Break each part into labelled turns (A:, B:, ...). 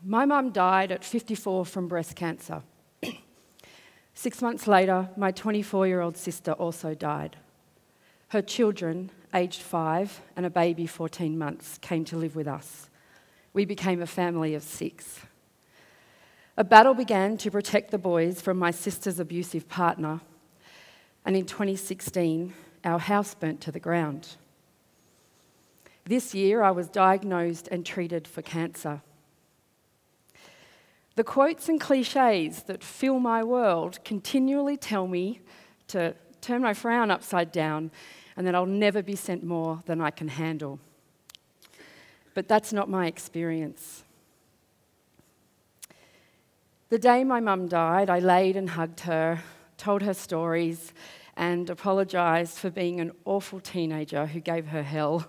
A: My mum died at 54 from breast cancer. 6 months later, my 24-year-old sister also died. Her children, aged 5 and a baby 14 months, came to live with us. We became a family of 6. A battle began to protect the boys from my sister's abusive partner, and in 2016, our house burnt to the ground. This year, I was diagnosed and treated for cancer. The quotes and cliches that fill my world continually tell me to turn my frown upside down and that I'll never be sent more than I can handle. But that's not my experience. The day my mum died, I laid and hugged her, told her stories, and apologised for being an awful teenager who gave her hell.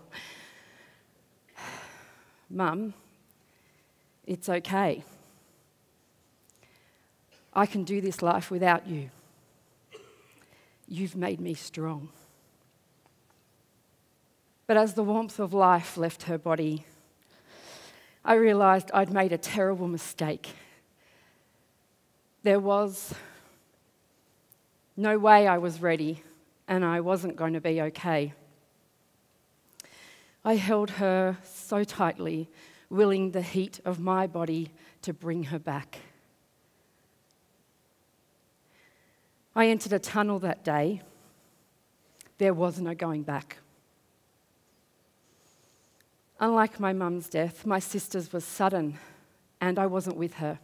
A: Mum, it's okay. I can do this life without you. You've made me strong. But as the warmth of life left her body, I realised I'd made a terrible mistake. There was no way I was ready, and I wasn't going to be okay. I held her so tightly, willing the heat of my body to bring her back. I entered a tunnel that day. There was no going back. Unlike my mum's death, my sister's was sudden, and I wasn't with her.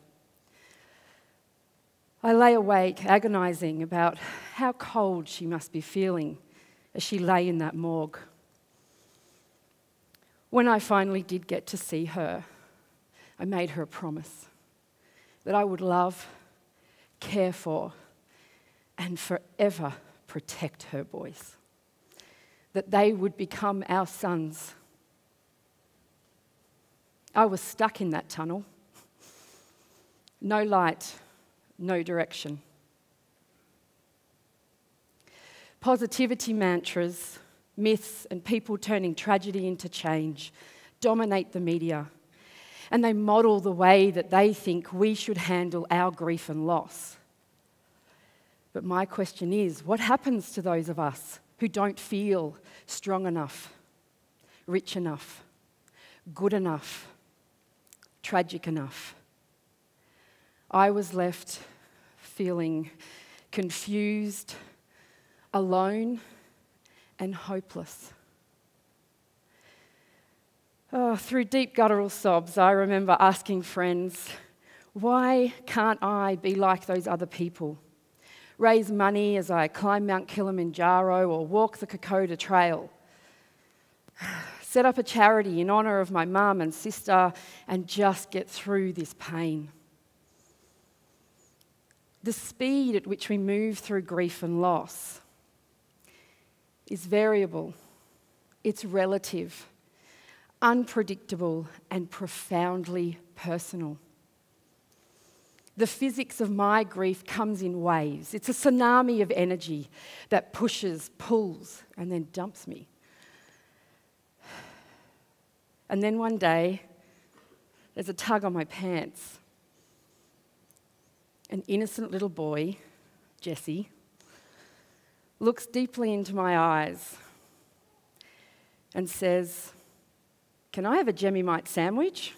A: I lay awake, agonising about how cold she must be feeling as she lay in that morgue. When I finally did get to see her, I made her a promise that I would love, care for, and forever protect her boys, that they would become our sons. I was stuck in that tunnel. No light, no direction. Positivity mantras, myths, and people turning tragedy into change dominate the media, and they model the way that they think we should handle our grief and loss. But my question is, what happens to those of us who don't feel strong enough, rich enough, good enough, tragic enough? I was left feeling confused, alone, and hopeless. Through deep guttural sobs, I remember asking friends, why can't I be like those other people? Raise money as I climb Mount Kilimanjaro or walk the Kokoda Trail. Set up a charity in honour of my mum and sister and just get through this pain. The speed at which we move through grief and loss is variable, it's relative, unpredictable, and profoundly personal. The physics of my grief comes in waves. It's a tsunami of energy that pushes, pulls, and then dumps me. And then one day, there's a tug on my pants. An innocent little boy, Jesse, looks deeply into my eyes and says, "Can I have a Gemimite sandwich?"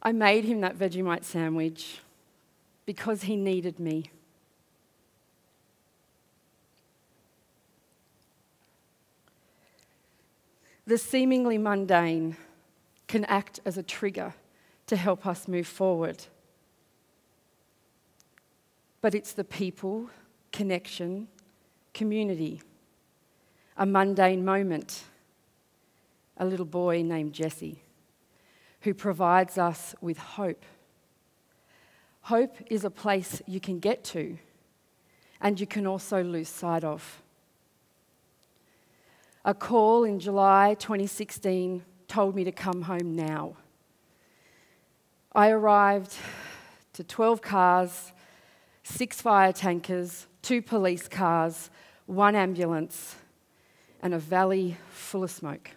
A: I made him that Vegemite sandwich because he needed me. The seemingly mundane can act as a trigger to help us move forward. But it's the people, connection, community, a mundane moment, a little boy named Jesse, who provides us with hope. Hope is a place you can get to, and you can also lose sight of. A call in July 2016 told me to come home now. I arrived to 12 cars, 6 fire tankers, 2 police cars, 1 ambulance, and a valley full of smoke.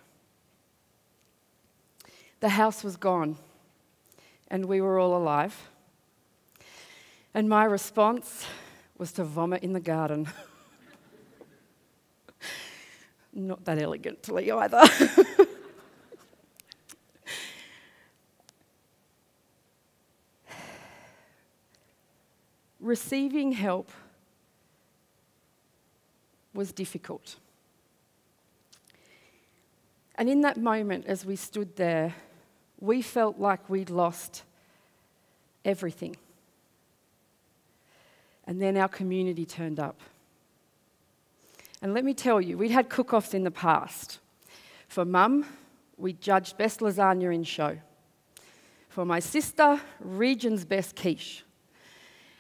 A: The house was gone, and we were all alive. And my response was to vomit in the garden. Not that elegantly either. Receiving help was difficult. And in that moment, as we stood there, we felt like we'd lost everything. And then our community turned up. And let me tell you, we'd had cook-offs in the past. For Mum, we judged best lasagna in show. For my sister, region's best quiche.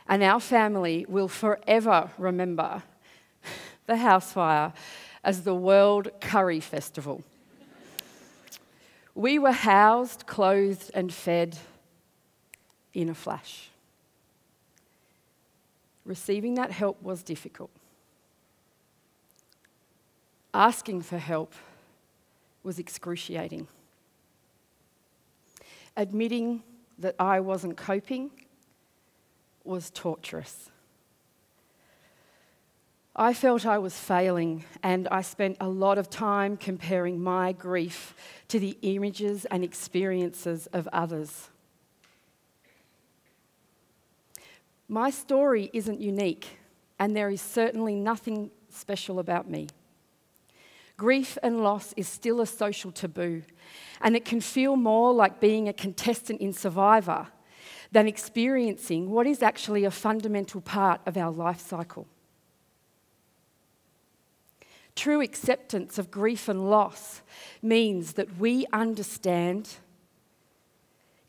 A: And our family will forever remember the house fire as the World Curry Festival. We were housed, clothed, and fed in a flash. Receiving that help was difficult. Asking for help was excruciating. Admitting that I wasn't coping was torturous. I felt I was failing, and I spent a lot of time comparing my grief to the images and experiences of others. My story isn't unique, and there is certainly nothing special about me. Grief and loss is still a social taboo, and it can feel more like being a contestant in Survivor than experiencing what is actually a fundamental part of our life cycle. True acceptance of grief and loss means that we understand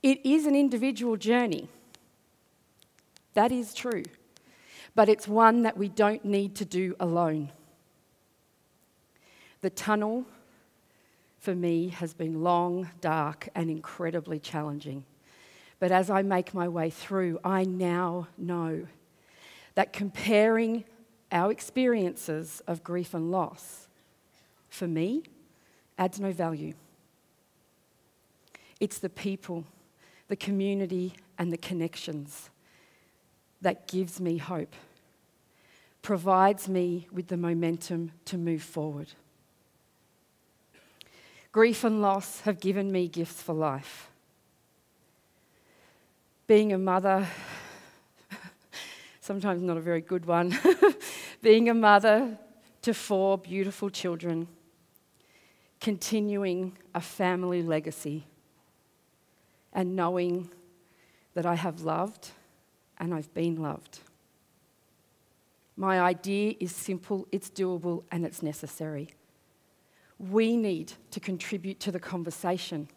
A: it is an individual journey. That is true, but it's one that we don't need to do alone. The tunnel, for me, has been long, dark, and incredibly challenging. But as I make my way through, I now know that comparing our experiences of grief and loss, for me, adds no value. It's the people, the community, and the connections that gives me hope, provides me with the momentum to move forward. Grief and loss have given me gifts for life. Being a mother, sometimes not a very good one, being a mother to 4 beautiful children, continuing a family legacy, and knowing that I have loved and I've been loved. My idea is simple, it's doable, and it's necessary. We need to contribute to the conversation.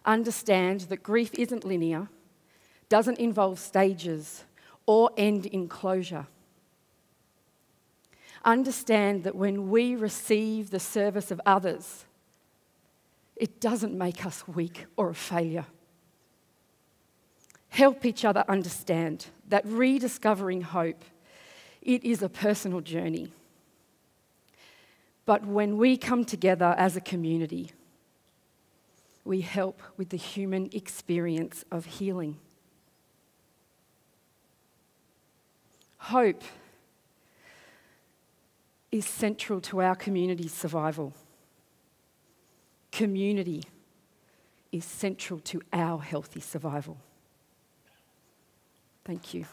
A: Understand that grief isn't linear, doesn't involve stages, or end in closure. Understand that when we receive the service of others, it doesn't make us weak or a failure. Help each other understand that rediscovering hope, it is a personal journey. But when we come together as a community, we help with the human experience of healing. Hope is central to our community's survival. Community is central to our healthy survival. Thank you.